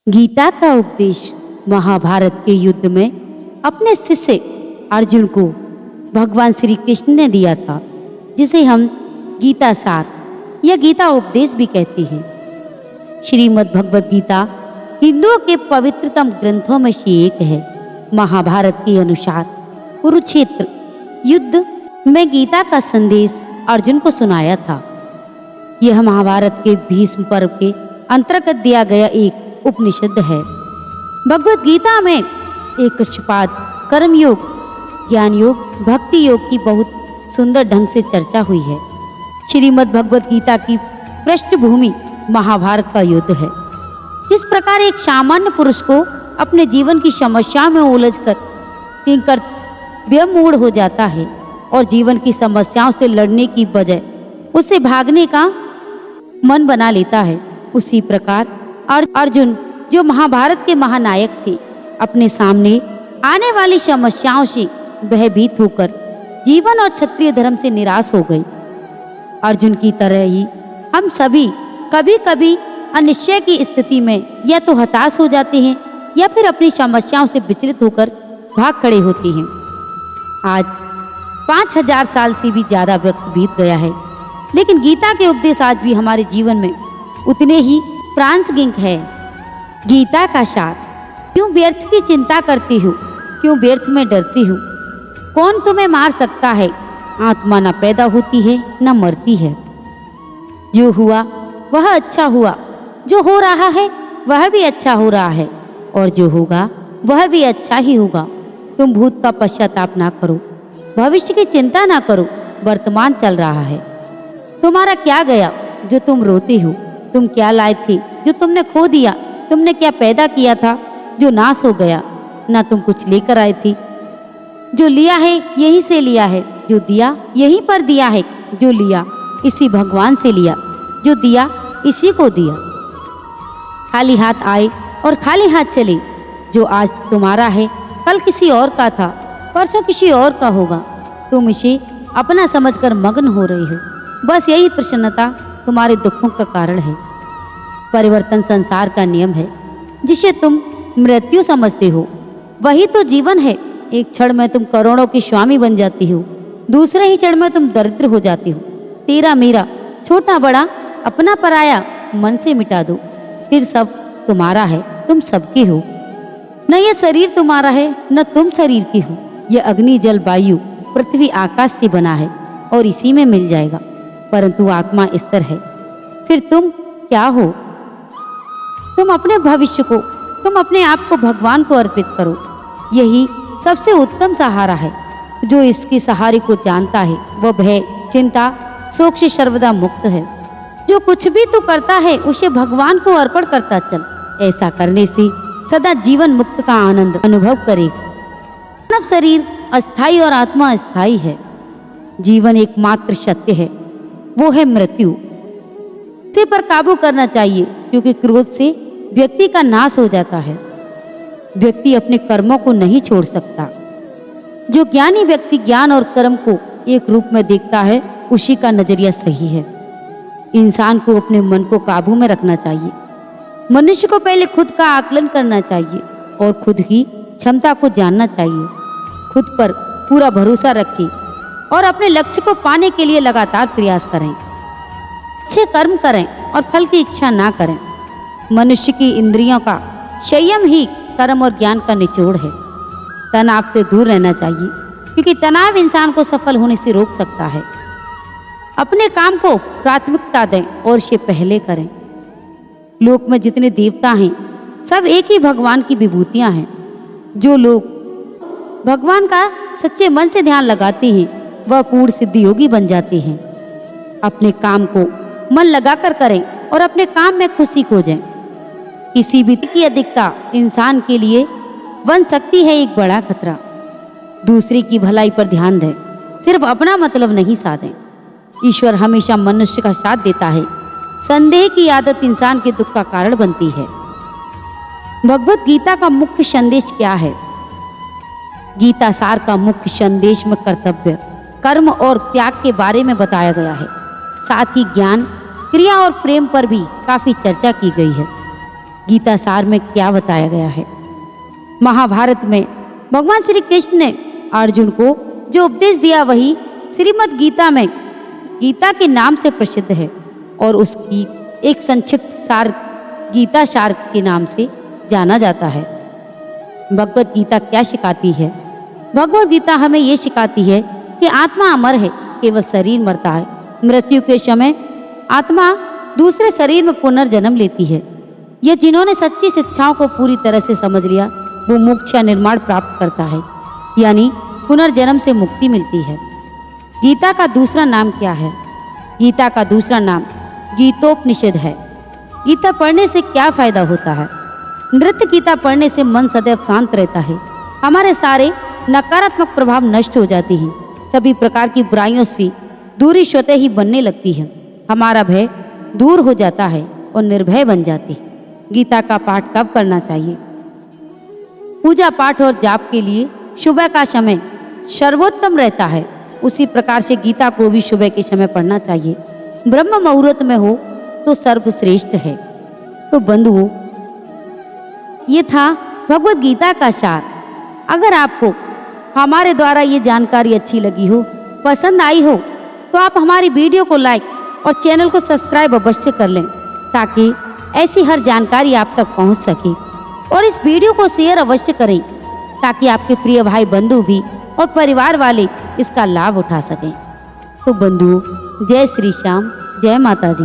गीता का उपदेश महाभारत के युद्ध में अपने शिष्य अर्जुन को भगवान श्री कृष्ण ने दिया था, जिसे हम गीता सार या गीता उपदेश भी कहते हैं। श्रीमद् भगवद गीता हिंदुओं के पवित्रतम ग्रंथों में से एक है। महाभारत के अनुसार कुरुक्षेत्र युद्ध में गीता का संदेश अर्जुन को सुनाया था। यह महाभारत के भीष्म पर्व के अंतर्गत दिया गया एक उपनिषद है। भगवद गीता में एक कक्षपाद, कर्मयोग, ज्ञान योग, भक्ति योग की बहुत सुंदर ढंग से चर्चा हुई है। श्रीमद् भगवद गीता की पृष्ठभूमि महाभारत का युद्ध है। जिस प्रकार एक सामान्य पुरुष को अपने जीवन की समस्याओं में उलझकर किंकर व्यमूढ़ हो जाता है और जीवन की समस्याओं से लड़ने की बजाय उससे भागने का मन बना लेता है, उसी प्रकार अर्जुन, जो महाभारत के महानायक थे, अपने सामने आने वाली समस्याओं से भयभीत होकर जीवन और क्षत्रिय धर्म से निराश हो गए। अर्जुन की तरह ही हम सभी कभी कभी अनिश्चय की स्थिति में या तो हताश हो जाते हैं या फिर अपनी समस्याओं से विचलित होकर भाग खड़े होते हैं। आज 5000 साल से भी ज्यादा वक्त बीत गया है, लेकिन गीता के उपदेश आज भी हमारे जीवन में उतने ही प्रासंगिक है। गीता का सार, क्यों व्यर्थ की चिंता करती हो, क्यों व्यर्थ में डरती हो? कौन तुम्हें मार सकता है? आत्मा न पैदा होती है न मरती है। जो हुआ वह अच्छा हुआ, जो हो रहा है वह भी अच्छा हो रहा है, और जो होगा वह भी अच्छा ही होगा। तुम भूत का पश्चाताप ना करो, भविष्य की चिंता ना करो, वर्तमान चल रहा है। तुम्हारा क्या गया जो तुम रोते हो? तुम क्या लाए थे जो तुमने खो दिया? तुमने क्या पैदा किया था जो नाश हो गया? ना तुम कुछ लेकर आए थे। जो लिया है यहीं से लिया है, जो दिया यहीं पर दिया है। जो लिया इसी भगवान से लिया, जो दिया इसी को दिया। खाली हाथ आए और खाली हाथ चले। जो आज तुम्हारा है कल किसी और का था, परसों किसी और का होगा। तुम इसे अपना समझकर मग्न हो रहे हो। बस यही प्रसन्नता तुम्हारे दुखों का कारण है। परिवर्तन संसार का नियम है। जिसे तुम मृत्यु समझते हो वही तो जीवन है। एक क्षण में तुम करोड़ों की स्वामी बन जाती हो, दूसरे ही क्षण में तुम दरिद्र हो जाती हो। तेरा मेरा, छोटा बड़ा, अपना पराया मन से मिटा दो, फिर सब तुम्हारा है, तुम सबके हो। न ये शरीर तुम्हारा है न तुम शरीर की हो। यह अग्नि, जल, वायु, पृथ्वी, आकाश से बना है और इसी में मिल जाएगा, परंतु आत्मा स्थिर है। फिर तुम क्या हो? तुम अपने भविष्य को, तुम अपने आप को भगवान को अर्पित करो। यही सबसे उत्तम सहारा है। जो इसके सहारे को जानता है वह भय, चिंता, शोक से सर्वदा मुक्त है। जो कुछ भी तू करता है उसे भगवान को अर्पण करता चल। ऐसा करने से सदा जीवन मुक्त का आनंद अनुभव करेगा। मानव शरीर अस्थाई और आत्मा अस्थाई है। जीवन एकमात्र सत्य है, वो है मृत्यु। इसे पर काबू करना चाहिए, क्योंकि क्रोध से व्यक्ति का नाश हो जाता है। व्यक्ति अपने कर्मों को नहीं छोड़ सकता। जो ज्ञानी व्यक्ति ज्ञान और कर्म को एक रूप में देखता है, उसी का नजरिया सही है। इंसान को अपने मन को काबू में रखना चाहिए। मनुष्य को पहले खुद का आकलन करना चाहिए और खुद ही क्षमता को जानना चाहिए। खुद पर पूरा भरोसा रखें और अपने लक्ष्य को पाने के लिए लगातार प्रयास करें। अच्छे कर्म करें और फल की इच्छा ना करें। मनुष्य की इंद्रियों का संयम ही कर्म और ज्ञान का निचोड़ है। तनाव से दूर रहना चाहिए, क्योंकि तनाव इंसान को सफल होने से रोक सकता है। अपने काम को प्राथमिकता दें और इसे पहले करें। लोक में जितने देवता हैं सब एक ही भगवान की विभूतियां हैं। जो लोग भगवान का सच्चे मन से ध्यान लगाते हैं वह पूर्ण सिद्ध योगी बन जाते हैं। अपने काम को मन लगाकर करें और अपने काम में खुशी खोजें। किसी भी की अधिकता इंसान के लिए बन सकती है एक बड़ा खतरा। दूसरे की भलाई पर ध्यान दें, सिर्फ अपना मतलब नहीं साधें। ईश्वर हमेशा मनुष्य का साथ देता है। संदेह की आदत इंसान के दुख का कारण बनती है। भगवत गीता का मुख्य संदेश क्या है? गीता सार का मुख्य संदेश में कर्तव्य, कर्म और त्याग के बारे में बताया गया है। साथ ही ज्ञान, क्रिया और प्रेम पर भी काफी चर्चा की गई है। गीता सार में क्या बताया गया है। महाभारत में भगवान श्री कृष्ण ने अर्जुन को जो उपदेश दिया वही श्रीमद् गीता में गीता के नाम से प्रसिद्ध है और उसकी एक संक्षिप्त सार गीता सार के नाम से जाना जाता है। भगवत गीता क्या सिखाती है? भगवत गीता हमें ये सिखाती है कि आत्मा अमर है, केवल शरीर मरता है। मृत्यु के समय आत्मा दूसरे शरीर में पुनर्जन्म लेती है। यह जिन्होंने सच्ची शिक्षाओं को पूरी तरह से समझ लिया वो मोक्ष या निर्माण प्राप्त करता है, यानी पुनर्जन्म से मुक्ति मिलती है। गीता का दूसरा नाम क्या है? गीता का दूसरा नाम गीतोपनिषद है। गीता पढ़ने से क्या फायदा होता है? नृत्य गीता पढ़ने से मन सदैव शांत रहता है। हमारे सारे नकारात्मक प्रभाव नष्ट हो जाते हैं। सभी प्रकार की बुराइयों से दूरी स्वतः ही बनने लगती है। हमारा भय दूर हो जाता है और निर्भय बन जाती है। गीता का पाठ कब करना चाहिए? पूजा पाठ और जाप के लिए सुबह का समय सर्वोत्तम रहता है। उसी प्रकार से गीता को भी सुबह के समय पढ़ना चाहिए। ब्रह्म मुहूर्त में हो तो सर्वश्रेष्ठ है। तो बंधुओं, ये था भगवत गीता का सार। अगर आपको हमारे द्वारा ये जानकारी अच्छी लगी हो, पसंद आई हो, तो आप हमारी वीडियो को लाइक और चैनल को सब्सक्राइब अवश्य कर लें ताकि ऐसी हर जानकारी आप तक पहुंच सके। और इस वीडियो को शेयर अवश्य करें ताकि आपके प्रिय भाई बंधु भी और परिवार वाले इसका लाभ उठा सकें। तो बंधुओं, जय श्री श्याम, जय माता दी।